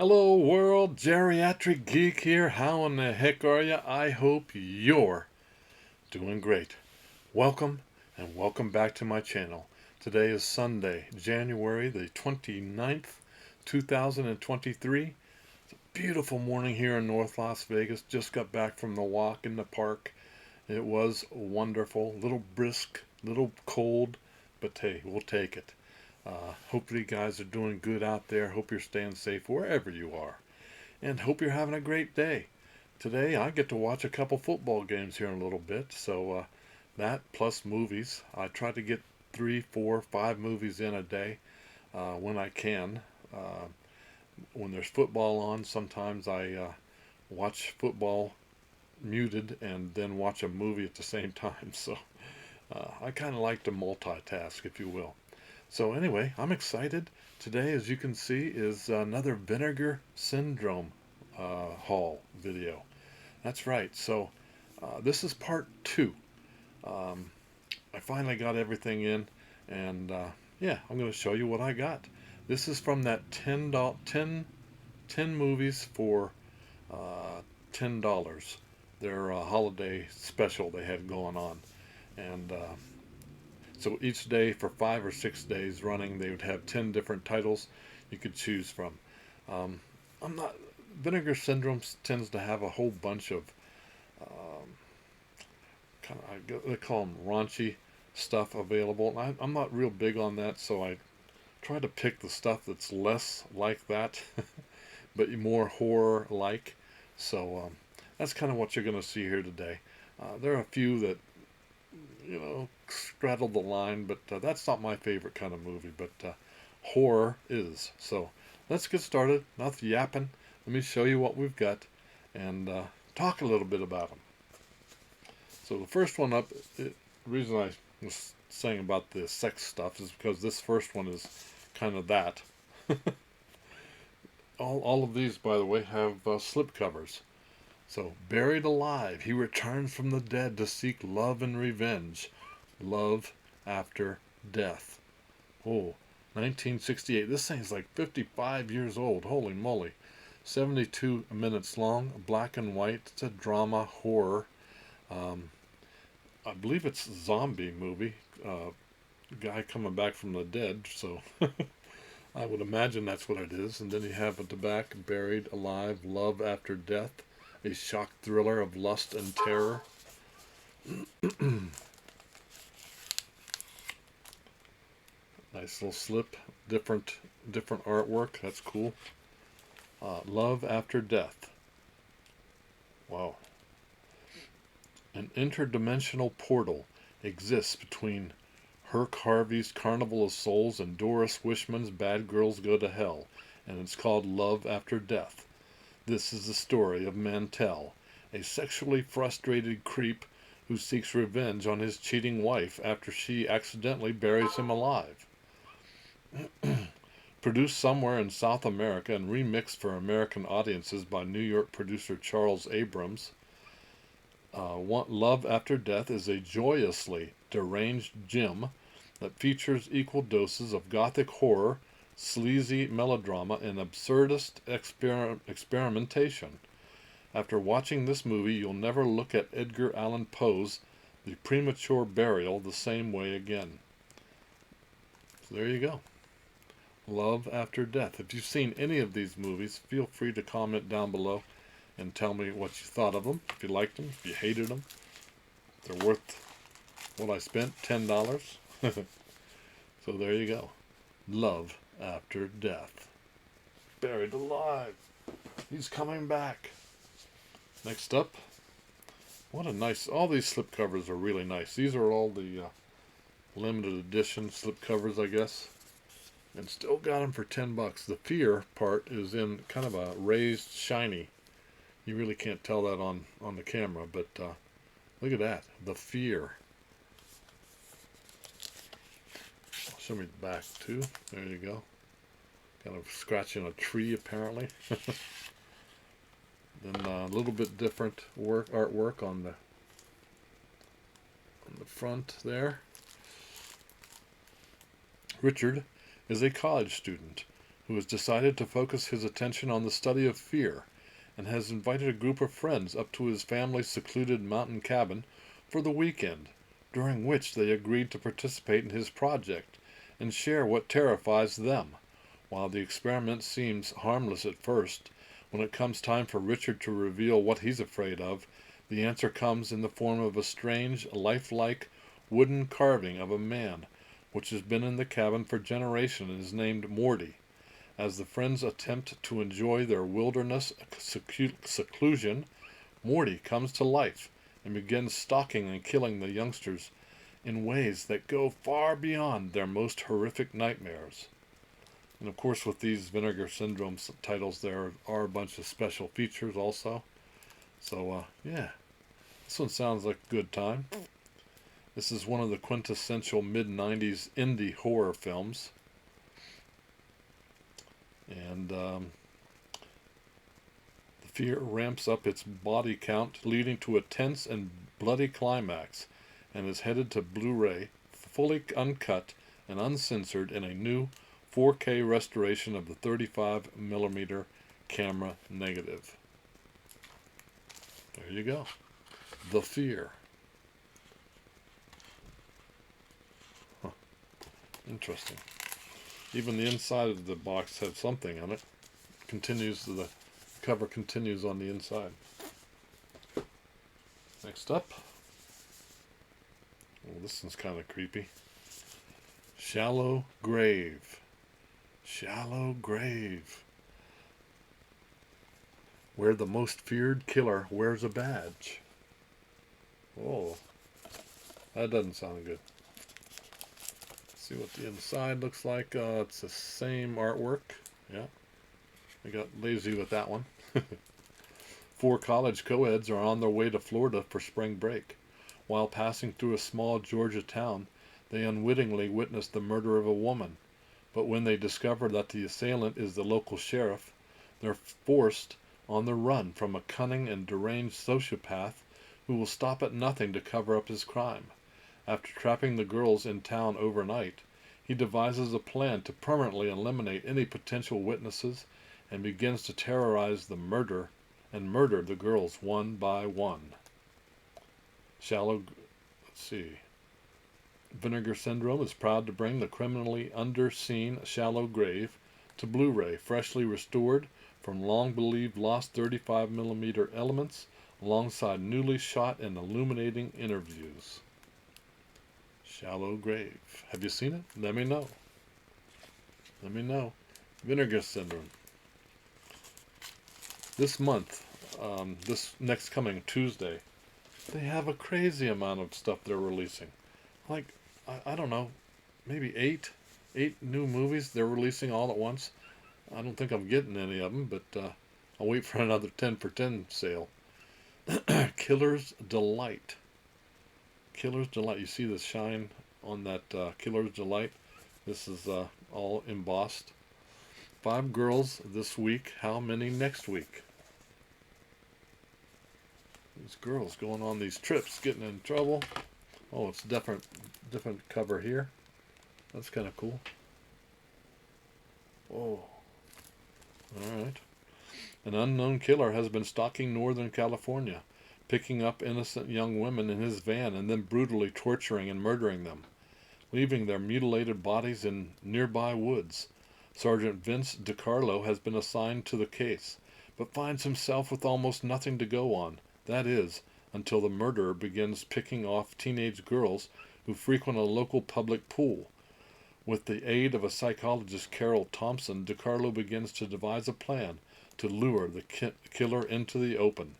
Hello world, Geriatric Geek here. How in the heck are you? I hope you're doing great. Welcome and welcome back to my channel. Today is Sunday, January the 29th, 2023. It's a beautiful morning here in North Las Vegas. Just got back from the walk in the park. It was wonderful. A little brisk, a little cold, but hey, we'll take it. Hopefully you guys are doing good out there. Hope you're staying safe wherever you are. And hope you're having a great day. Today I get to watch a couple football games here in a little bit. So that plus movies. I try to get 3, 4, 5 movies in a day when I can. When there's football on, sometimes I watch football muted and then watch a movie at the same time. So I kind of like to multitask, if you will. So anyway, I'm excited. Today, as you can see, is another Vinegar Syndrome haul video. That's right. So this is part 2. I finally got everything in, and yeah, I'm going to show you what I got. This is from that 10 movies for $10. Their holiday special they had going on, and so each day for 5 or 6 days running, they would have 10 different titles you could choose from. I'm not. Vinegar Syndrome tends to have a whole bunch of they call them raunchy stuff available. And I'm not real big on that, so I try to pick the stuff that's less like that, but more horror-like. So that's kind of what you're going to see here today. There are a few that straddle the line, but that's not my favorite kind of movie, but horror is. So let's get started. Enough yapping. Let me show you what we've got and talk a little bit about them. So the first one up, the reason I was saying about the sex stuff is because this first one is kind of that. all of these, by the way, have slip covers. So, buried alive, he returns from the dead to seek love and revenge. Love after death. Oh, 1968. This thing's like 55 years old. Holy moly. 72 minutes long, black and white. It's a drama horror. I believe it's a zombie movie. Guy coming back from the dead, so I would imagine that's what it is. And then you have at the back, buried alive, love after death. A shock thriller of lust and terror. Nice little slip, different artwork. That's cool. Love after death. Wow. An interdimensional portal exists between Herc Harvey's Carnival of Souls and Doris Wishman's Bad Girls Go to Hell, and it's called Love After Death. This is the story of Mantell, a sexually frustrated creep who seeks revenge on his cheating wife after she accidentally buries him alive. Produced somewhere in South America and remixed for American audiences by New York producer Charles Abrams, Love After Death is a joyously deranged gem that features equal doses of gothic horror, sleazy melodrama, and absurdist experimentation. After watching this movie, you'll never look at Edgar Allan Poe's The Premature Burial the same way again. So there you go. Love After Death. If you've seen any of these movies, feel free to comment down below and tell me what you thought of them. If you liked them, if you hated them. If they're worth what I spent, $10. So there you go. Love After Death. Buried alive. He's coming back. Next up. What a nice... All these slipcovers are really nice. These are all the limited edition slipcovers, I guess. And still got them for $10. The fear part is in kind of a raised shiny. You really can't tell that on the camera, but look at that. The fear. Show me the back too. There you go. Kind of scratching a tree apparently. Then a little bit different artwork on the front there. Richard is a college student who has decided to focus his attention on the study of fear and has invited a group of friends up to his family's secluded mountain cabin for the weekend, during which they agreed to participate in his project and share what terrifies them. While the experiment seems harmless at first, when it comes time for Richard to reveal what he's afraid of, the answer comes in the form of a strange, lifelike wooden carving of a man, which has been in the cabin for generations and is named Morty. As the friends attempt to enjoy their wilderness seclusion, Morty comes to life and begins stalking and killing the youngsters in ways that go far beyond their most horrific nightmares. And of course, with these Vinegar Syndrome titles, there are a bunch of special features also. So, yeah, this one sounds like a good time. This is one of the quintessential mid-90s indie horror films. And the fear ramps up its body count, leading to a tense and bloody climax, and is headed to Blu-ray, fully uncut and uncensored in a new 4K restoration of the 35mm camera negative. There you go. The Fear. Huh. Interesting. Even the inside of the box has something on it. The cover continues on the inside. Next up. Oh, this one's kind of creepy. Shallow Grave. Shallow Grave. Where the most feared killer wears a badge. Oh, that doesn't sound good. See what the inside looks like. It's the same artwork. Yeah, I got lazy with that one. 4 college co-eds are on their way to Florida for spring break. While passing through a small Georgia town, they unwittingly witness the murder of a woman. But when they discover that the assailant is the local sheriff, they're forced on the run from a cunning and deranged sociopath who will stop at nothing to cover up his crime. After trapping the girls in town overnight, he devises a plan to permanently eliminate any potential witnesses and begins to terrorize the murder the girls one by one. Vinegar Syndrome is proud to bring the criminally underseen Shallow Grave to Blu-ray, freshly restored from long-believed lost 35mm elements, alongside newly shot and illuminating interviews. Shallow Grave. Have you seen it? Let me know. Let me know. Vinegar Syndrome. This month, this next coming Tuesday, they have a crazy amount of stuff they're releasing. Like, I don't know, maybe eight new movies they're releasing all at once. I don't think I'm getting any of them, but I'll wait for another 10 for 10 sale. Killer's Delight. Killer's Delight. You see the shine on that Killer's Delight? This is all embossed. 5 girls this week. How many next week? These girls going on these trips, getting in trouble. Oh, it's different cover here. That's kind of cool. Oh. Alright. An unknown killer has been stalking Northern California, picking up innocent young women in his van and then brutally torturing and murdering them, leaving their mutilated bodies in nearby woods. Sergeant Vince DiCarlo has been assigned to the case, but finds himself with almost nothing to go on. That is, until the murderer begins picking off teenage girls who frequent a local public pool. With the aid of a psychologist, Carol Thompson, DiCarlo begins to devise a plan to lure the killer into the open.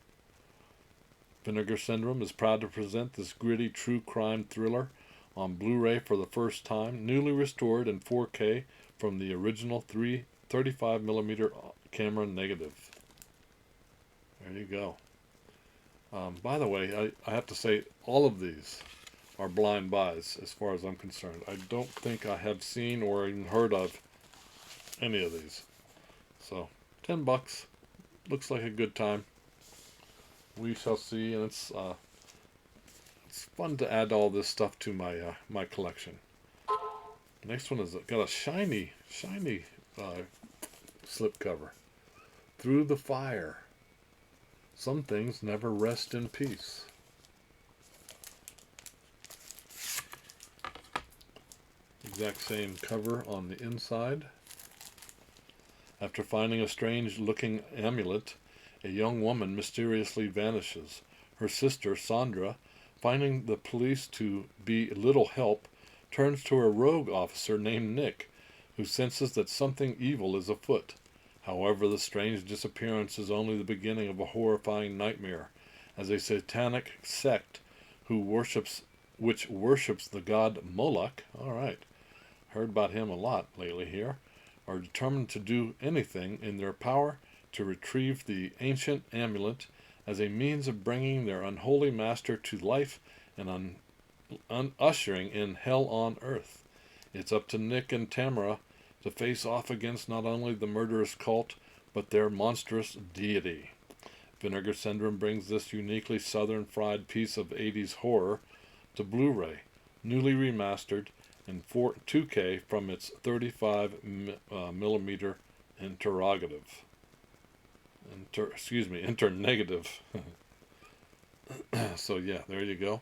Vinegar Syndrome is proud to present this gritty true crime thriller on Blu-ray for the first time, newly restored in 4K from the original 35mm camera negative. There you go. By the way, I have to say all of these are blind buys as far as I'm concerned. I don't think I have seen or even heard of any of these. So, $10. Looks like a good time. We shall see, and it's fun to add all this stuff to my my collection. Next one is got a shiny slipcover. Through the fire. Some things never rest in peace. Exact same cover on the inside. After finding a strange-looking amulet, a young woman mysteriously vanishes. Her sister, Sandra, finding the police to be little help, turns to a rogue officer named Nick, who senses that something evil is afoot. However, the strange disappearance is only the beginning of a horrifying nightmare, as a satanic sect which worships the god Moloch, alright, heard about him a lot lately here, are determined to do anything in their power to retrieve the ancient amulet as a means of bringing their unholy master to life and ushering in hell on earth. It's up to Nick and Tamara to face off against not only the murderous cult, but their monstrous deity. Vinegar Syndrome brings this uniquely southern fried piece of 80s horror to Blu-ray, newly remastered in 2K from its 35 millimeter internegative. So yeah, there you go.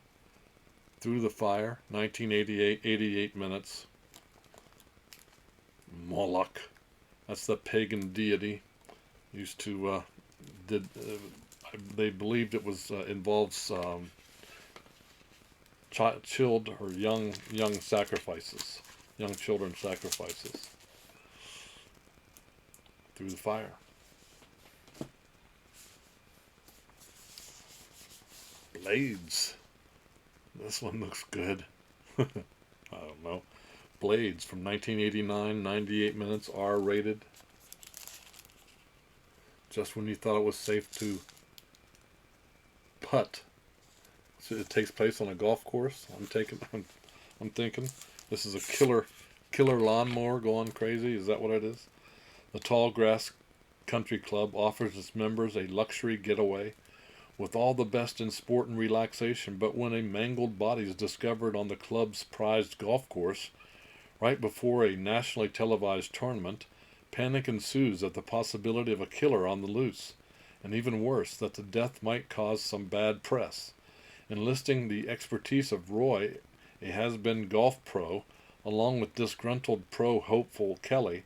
Through the Fire, 1988, 88 minutes. Moloch, that's the pagan deity. Used to they believed it was involves child or young sacrifices, young children sacrifices. Through the Fire. Blades. This one looks good. I don't know. Blades from 1989, 98 minutes, R-rated. Just when you thought it was safe to putt. So it takes place on a golf course. I'm thinking this is a killer lawnmower going crazy. Is that what it is? The Tall Grass Country Club offers its members a luxury getaway with all the best in sport and relaxation, but when a mangled body is discovered on the club's prized golf course, right before a nationally televised tournament, panic ensues at the possibility of a killer on the loose, and even worse, that the death might cause some bad press. Enlisting the expertise of Roy, a has-been golf pro, along with disgruntled pro hopeful Kelly,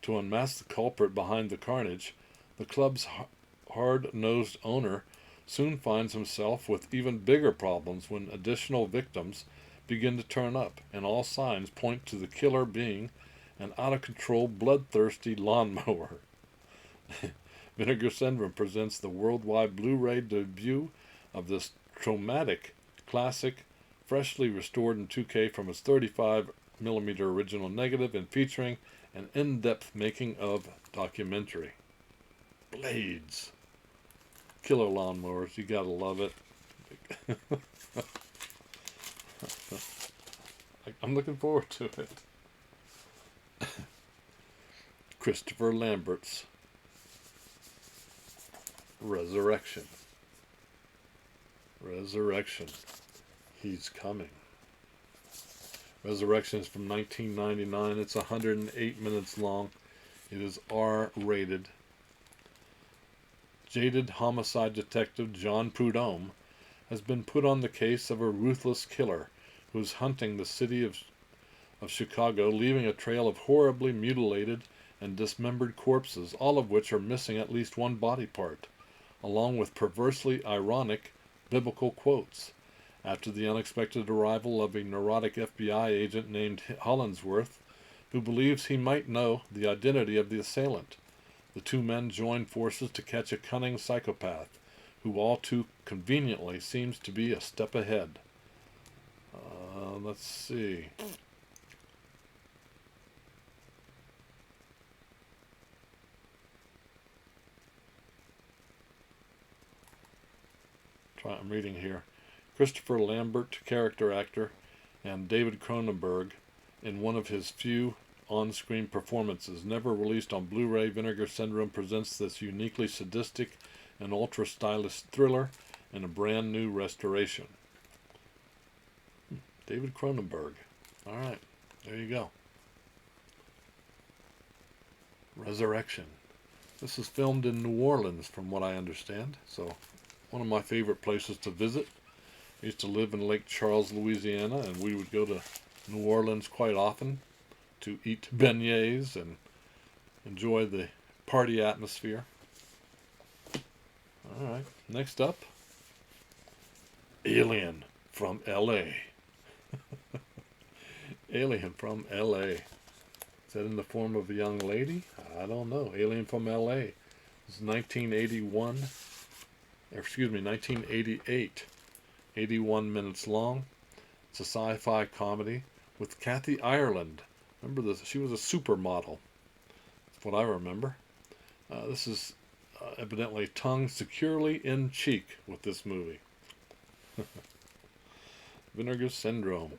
to unmask the culprit behind the carnage, the club's hard-nosed owner soon finds himself with even bigger problems when additional victims begin to turn up, and all signs point to the killer being an out-of-control, bloodthirsty lawnmower. Vinegar Syndrome presents the worldwide Blu-ray debut of this traumatic classic, freshly restored in 2K from its 35mm original negative and featuring an in-depth making-of documentary. Blades. Killer lawnmowers, you gotta love it. I'm looking forward to it. Christopher Lambert's Resurrection. He's coming. Resurrection is from 1999. It's 108 minutes long. It is R-rated. Jaded homicide detective John Prudhomme has been put on the case of a ruthless killer who is hunting the city of Chicago, leaving a trail of horribly mutilated and dismembered corpses, all of which are missing at least one body part, along with perversely ironic biblical quotes. After the unexpected arrival of a neurotic FBI agent named Hollingsworth, who believes he might know the identity of the assailant, the two men join forces to catch a cunning psychopath, who all too conveniently seems to be a step ahead. Let's see. I'm reading here. Christopher Lambert, character actor, and David Cronenberg, in one of his few on-screen performances. Never released on Blu-ray, Vinegar Syndrome presents this uniquely sadistic and ultra-stylish thriller in a brand new restoration. David Cronenberg. Alright, there you go. Resurrection. This is filmed in New Orleans, from what I understand. So, one of my favorite places to visit. I used to live in Lake Charles, Louisiana, and we would go to New Orleans quite often to eat beignets and enjoy the party atmosphere. Alright, next up, Alien from LA. Alien from LA. Is that in the form of a young lady? I don't know. Alien from LA. It's 1981. 1988. 81 minutes long. It's a sci-fi comedy with Kathy Ireland. Remember this? She was a supermodel. That's what I remember. This is evidently tongue securely in cheek with this movie. Vinegar Syndrome.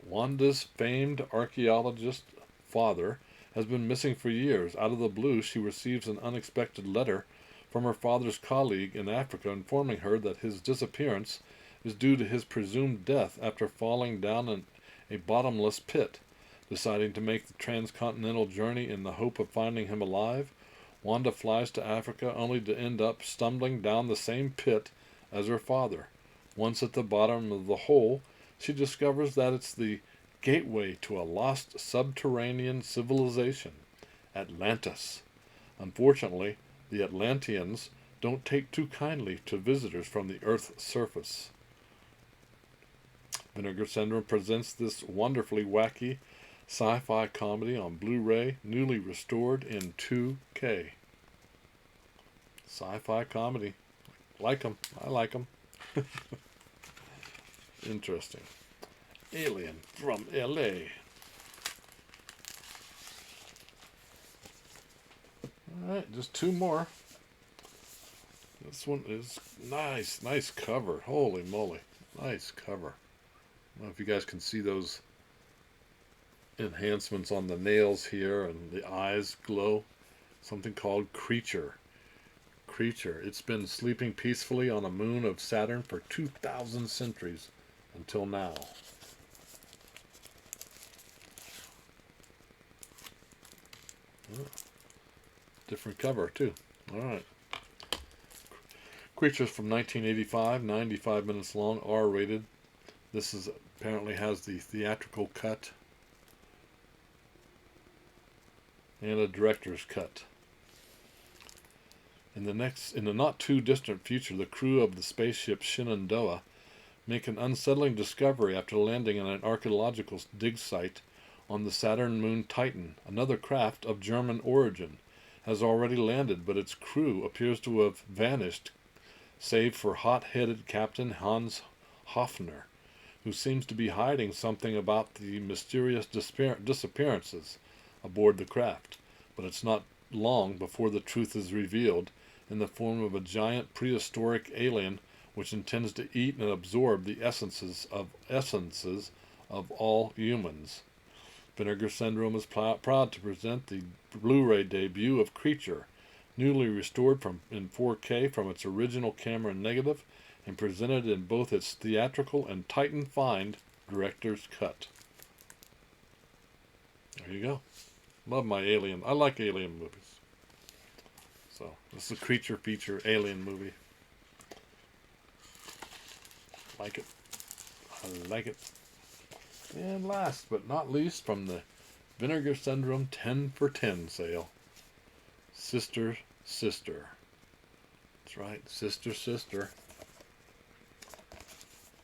Wanda's famed archaeologist father has been missing for years. Out of the blue, she receives an unexpected letter from her father's colleague in Africa informing her that his disappearance is due to his presumed death after falling down a bottomless pit. Deciding to make the transcontinental journey in the hope of finding him alive, Wanda flies to Africa only to end up stumbling down the same pit as her father. Once at the bottom of the hole, she discovers that it's the gateway to a lost subterranean civilization, Atlantis. Unfortunately, the Atlanteans don't take too kindly to visitors from the Earth's surface. Vinegar Syndrome presents this wonderfully wacky sci-fi comedy on Blu-ray, newly restored in 2K. Sci-fi comedy. Like them. I like them. Interesting. Alien from LA. Alright, just two more. This one is nice. Nice cover. Holy moly. Nice cover. I don't know if you guys can see those enhancements on the nails here and the eyes glow. Something called Creature. Creature. It's been sleeping peacefully on a moon of Saturn for 2,000 centuries until now. Oh, different cover too. Alright. Creatures from 1985, 95 minutes long, R-rated. This is apparently has the theatrical cut and a director's cut. In the not too distant future, the crew of the spaceship Shenandoah make an unsettling discovery after landing on an archaeological dig site on the Saturn moon Titan. Another craft of German origin has already landed, but its crew appears to have vanished, save for hot-headed Captain Hans Hoffner, who seems to be hiding something about the mysterious disappearances aboard the craft. But it's not long before the truth is revealed in the form of a giant prehistoric alien which intends to eat and absorb the essences of all humans. Vinegar Syndrome is proud to present the Blu-ray debut of Creature, newly restored in 4K from its original camera negative and presented in both its theatrical and Titan Find director's cut. There you go. Love my Alien. I like Alien movies. So, this is a Creature feature Alien movie. Like it. I like it. And last but not least, from the Vinegar Syndrome 10 for 10 sale, Sister, Sister. That's right, Sister, Sister.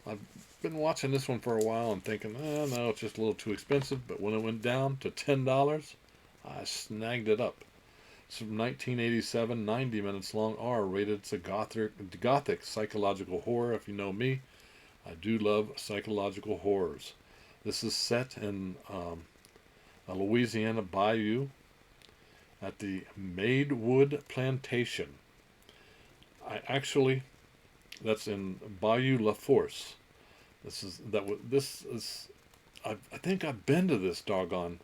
I've been watching this one for a while and thinking, oh no, it's just a little too expensive, but when it went down to $10, I snagged it up. It's from 1987, 90 minutes long, R-rated. It's a gothic psychological horror. If you know me, I do love psychological horrors. This is set in a Louisiana bayou at the Maidwood Plantation. That's in Bayou La Force. I think I've been to this doggone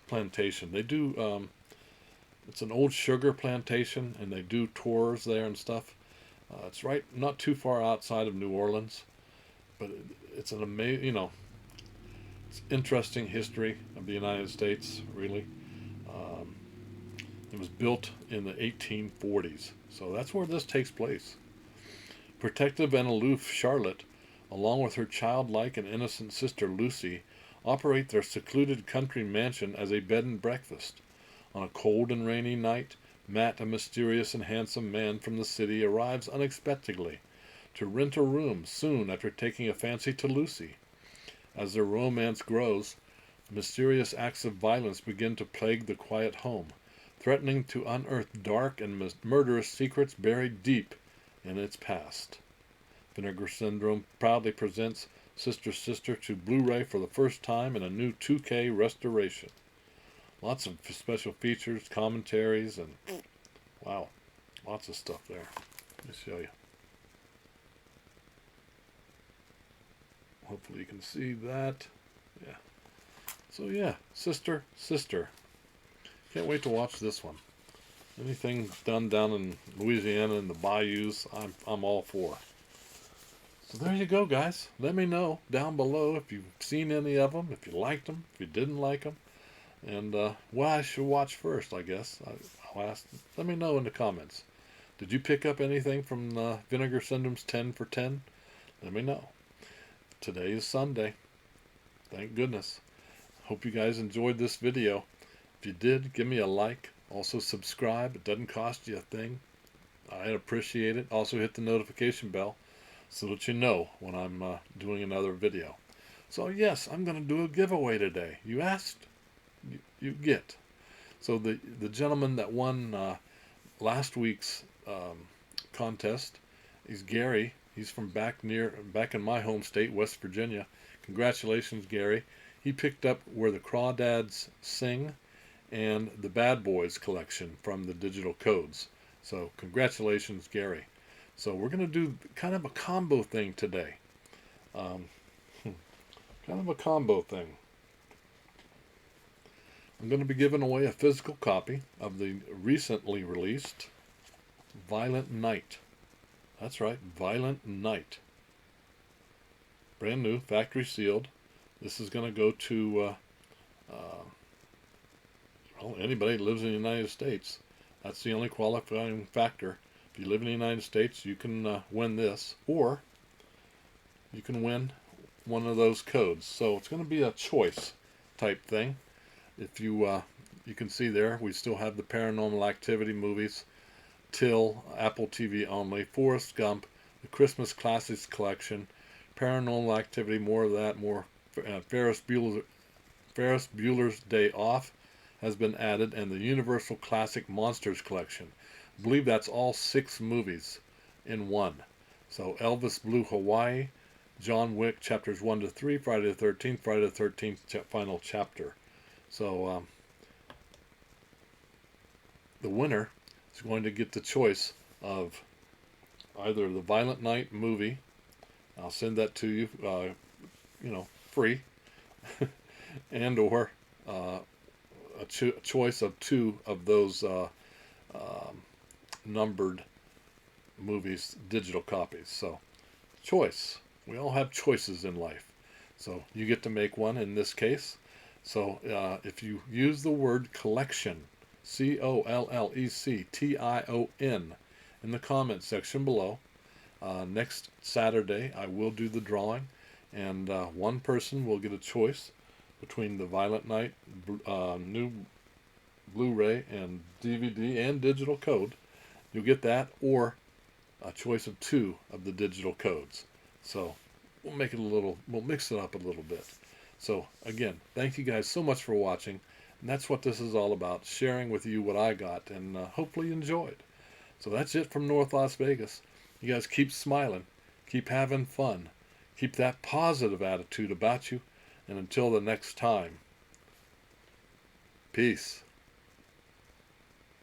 plantation. They do. It's an old sugar plantation, and they do tours there and stuff. It's right, not too far outside of New Orleans, but it's an amazing, it's interesting history of the United States, really. It was built in the 1840s, so that's where this takes place. Protective and aloof Charlotte, along with her childlike and innocent sister Lucy, operate their secluded country mansion as a bed and breakfast. On a cold and rainy night, Matt, a mysterious and handsome man from the city, arrives unexpectedly to rent a room soon after taking a fancy to Lucy. As their romance grows, mysterious acts of violence begin to plague the quiet home, threatening to unearth dark and murderous secrets buried deep in its past. Vinegar Syndrome proudly presents Sister Sister to Blu-ray for the first time in a new 2K restoration. Lots of special features, commentaries, and wow, lots of stuff there. Let me show you. Hopefully you can see that. Yeah. So yeah, Sister Sister. Can't wait to watch this one. Anything done down in Louisiana in the bayous, I'm all for. So there you go, guys. Let me know down below if you've seen any of them, if you liked them, if you didn't like them, and what I should watch first, I guess. I'll ask. Let me know in the comments. Did you pick up anything from Vinegar Syndrome's 10 for 10? Let me know. Today is Sunday. Thank goodness. Hope you guys enjoyed this video. If you did, give me a like. Also subscribe. It doesn't cost you a thing. I'd appreciate it. Also hit the notification bell so that you know when I'm doing another video. So yes, I'm going to do a giveaway today. You asked, you get. So the gentleman that won last week's contest is Gary. He's from back in my home state, West Virginia. Congratulations, Gary. He picked up Where the Crawdads Sing and the Bad Boys collection from the Digital Codes. So congratulations, Gary. So we're going to do kind of a combo thing today. Kind of a combo thing. I'm going to be giving away a physical copy of the recently released Violent Night. That's right, Violent Night. Brand new, factory sealed. This is going to go to well, anybody that lives in the United States. That's the only qualifying factor. If you live in the United States, you can win this, or you can win one of those codes. So it's going to be a choice type thing. If you you can see there, we still have the Paranormal Activity movies, till Apple TV only, Forrest Gump, the Christmas Classics collection, Paranormal Activity, more of that, more Ferris Bueller's Day Off has been added, and the Universal Classic Monsters collection. I believe that's all 6 movies in one. So Elvis Blue Hawaii, John Wick chapters 1 to 3, Friday the 13th final chapter. So the winner is going to get the choice of either the Violent Night movie. I'll send that to you, you know, free, and or a choice of 2 of those numbered movies, digital copies. So, choice. We all have choices in life. So, you get to make one in this case. So, if you use the word collection, COLLECTION, in the comment section below, next Saturday I will do the drawing, and one person will get a choice between the Violent Night new Blu-ray and DVD and digital code. You'll get that, or a choice of 2 of the digital codes. So we'll make it we'll mix it up a little bit. So again, thank you guys so much for watching, and that's what this is all about, sharing with you what I got, and hopefully you enjoyed. So that's it from North Las Vegas. You guys keep smiling, keep having fun, keep that positive attitude about you, and until the next time, peace.